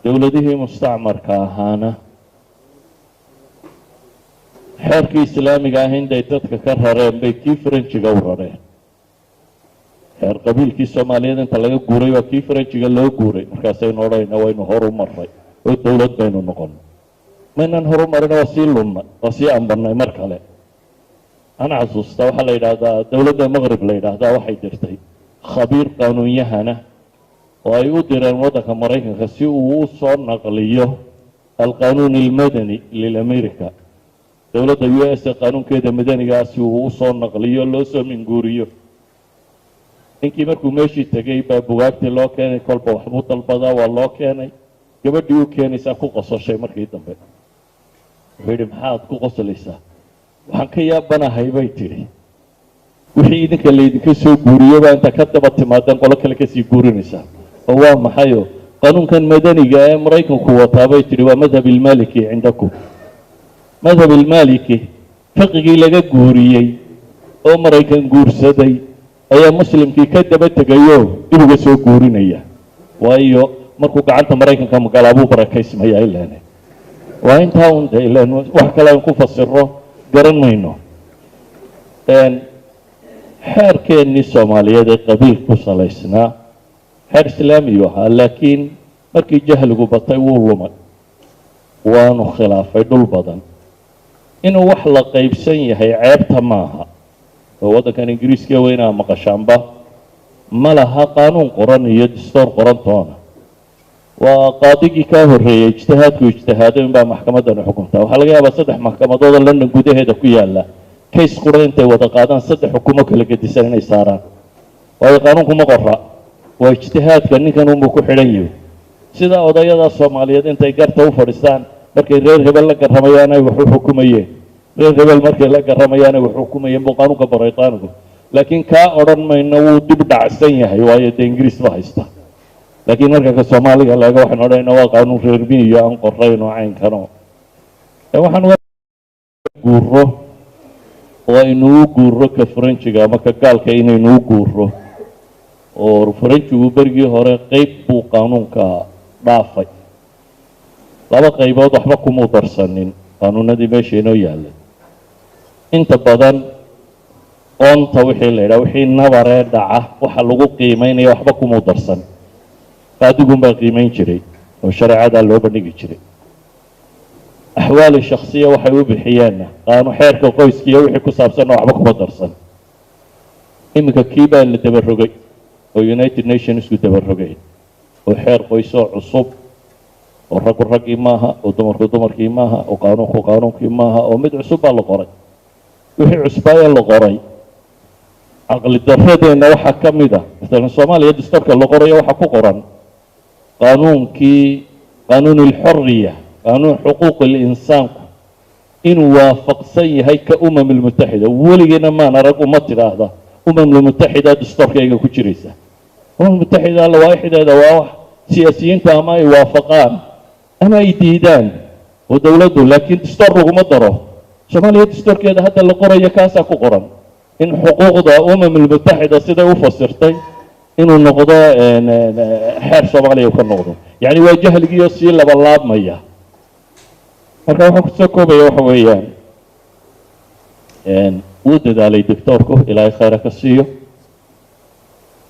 dowladihii mustacmarka ahaana xeerkii islaamiga ah intay dadka ka rareen bay kii faranjiga u rareen. xeer qabiilkii soomaaliyeed inta laga guuray waa kii faranjiga loo guuray. markaasaynu odhanayna waynu horu maray oo dowlad baynu noqon. maynan horu marina waa sii lunna, waa sii ambannay mar kale. ana xasuusta waxaa la yidhaahdaa dowladda maqrib la yidhaahdaa waxay jirtay khabiir qaanuunyahana oo ay u direen waddanka maraykanka si uu u soo naqliyo alqaanuun almadani lilamerica. dowladda u s a qaanuunkeeda madanigaa si uu u soo naqliyo loo soo minguuriyo. ninkii markuu meeshii tegey baa bugaagtii loo keenay, kolba waxbuu dalbadaa, waa loo keenay. gabadhii u keenaysaa ku qososhay markii dambe. wuxuu yidhi maxaad ku qoslaysaa? waxaan ka yaabanahay bay tidhi wixii idinka laydinka soo guuriyobaa inta ka daba timaadeen qolo kale kasii guurinaysaa. oo waa maxayo qaanuunkan madaniga ee maraykanku wataa bay tidhi waa madhab ilmaliki cindakum. madhab ilmaliki fiqigii laga guuriyey oo maraykan guursaday ayaa muslimkii ka daba tegayoo dib uga soo guurinaya. waayo markuu gacanta maraykanka magalaabuu barakaysmayaa ilaan waa intaa un de ilaan wax kale aan ku fasiro garan mayno. xeerkeennii soomaaliyeed ee qabiil ku salaysnaa xeer islaamiyu ahaa, laakiin markii jahligu batay wuu lumay, waanu khilaafay dhul badan. inuu wax la qaybsan yahay ceebta maaha. oo waddankan ingiriiska weynaa maqashaanba ma laha qaanuun qoran iyo dastuur qorantoona. waa qaadigii kaa horreeyey ijtihaadku ijtihaaday inbaa maxkamaddani xukuntaa. waxaa laga yaabaa 3 maxkamadood oo london gudaheeda ku yaalla kays qura intay wada qaadaan 3 xukumo kala gedisan inay saaraan. waayo qaanuunku ma qora, waa ijtihaadka ninkan unbuu ku xidhan yihi. sidaa odayadaa soomaaliyeed intay garta u fadhiistaan markay reer hebel la garramayaan ay wax u xukumayeen, reer hebel markay la garramayaan ay wax xukumayeen buu qaanuunka baray qaanugu. laakiin kaa odhan mayno wuu dib dhacsan yahay waayo dee ingiriis ba haysta. laakiin marka ka soomaaliga laga waxaan odhanayna waa qaanuun reer miyiyo aan qorayn oo caynkano. waxaan guuro oo aynuu guuro ka faranjiga ama ka gaalka inaynuu guuro. oo faranjigu berigii hore qeyb buu qaanuunka dhaafay. 2 qaybood waxba kumuu darsanin qaanuunadii meesha inoo yaallay. inta badan oonta wixii la yidhaha wixii nabaree dhaca waxa lagu qiimaynaya waxba kumuu darsan. qaadigun baa qiimayn jiray oo shareecadaa loo bandhigi jiray. axwaali shaksiya waxay u bixiyeenna xeerka qoyskiiyo wixii ku saabsanna waxba kuma darsan. iminka kii baa la dabarogay oo united nationsku dabarogay oo xeer qoysoo cusub oo raggu raggii maaha oo dumarku dumarkii maaha oo qaanuunku qaanuunkii maaha oo mid cusub baa la qoray. wixii cusbaa ee la qoray caqli daradeenna waxaa ka mid a maalan soomaaliya dastuurka la qorayo waxaa ku qoran qaanuunkii qaanuun alxoriya qaanuun xuquuq alinsaanku inuu waafaqsan yahay ka almutaxida. weligeena maan arag uma tidhaahda almutaxida dastuurkayga ku jiraysa. almutaxida lawaaixdeeda waa wax siyaasiyiintu ama ay waafaqaan ama ay diidaan oo dowladdu, laakiin dastuur laguma daro. soomaaliya dastuurkeeda hadda la qorayo kaasaa ku qoran in xuquuqda almutaxida siday u fasirtay inuu noqdo xeer soomaaliya ka noqdo. yacni waa jahligiiyo sii labalaabmaya. marka waxaan kusoo koobaya waxa weeyaan wuu dadaalay doctoorku ilaahay khayra ka siiyo.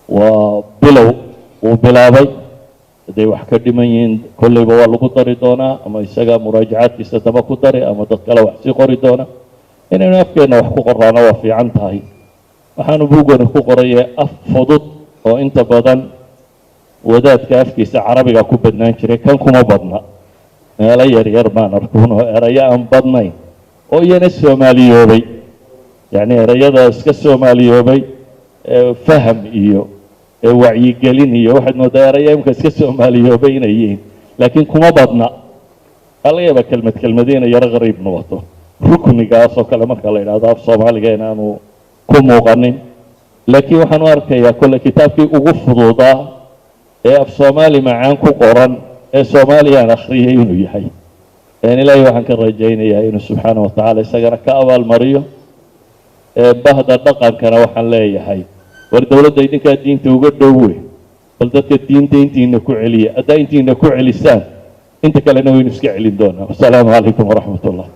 waa bilow uu bilaabay. hadday wax ka dhiman yihiin kolleyba waa lagu dari doonaa ama isaga muraajacaadkiisa daba ku dari ama dad kale wax sii qori doona. inaynu afkeenna wax ku qoraana waa fiican tahay. waxaanu buugani ku qoraya af fudud oo inta badan wadaadka afkiisa carabiga ku badnaan jiray, kan kuma badna. meelo yaryar baan arkuun oo erayo aan badnayn oo iyana soomaaliyoobay. yacni erayada iska soomaaliyoobay faham iyo wacyigelin iyo waxaad moodaa erayo imka iska soomaaliyoobay inay yihiin, laakiin kuma badna. waxaa laga yaabaa kelmad inay yaro qariib noqoto. ruknigaas oo kale marka la yidhahdo af soomaaliga inaanu ku muuqanin. laakiin waxaan u arkayaa kolle kitaabkii ugu fududaa ee af soomaali macaan ku qoran ee soomaaliyaan akhriyay inuu yahay. ilaahay waxaan ka rajaynayaa inuu subxaana wa tacaala isagana ka abaalmariyo. bahda dhaqankana waxaan leeyahay war dowladda idinkaa diinta uga dhowe bal dadka diinta intiina ku celiya haddaa intiina ku celisaan inta kalena waynu iska celin doonaa wasalaamu calaykum waraxmat ullah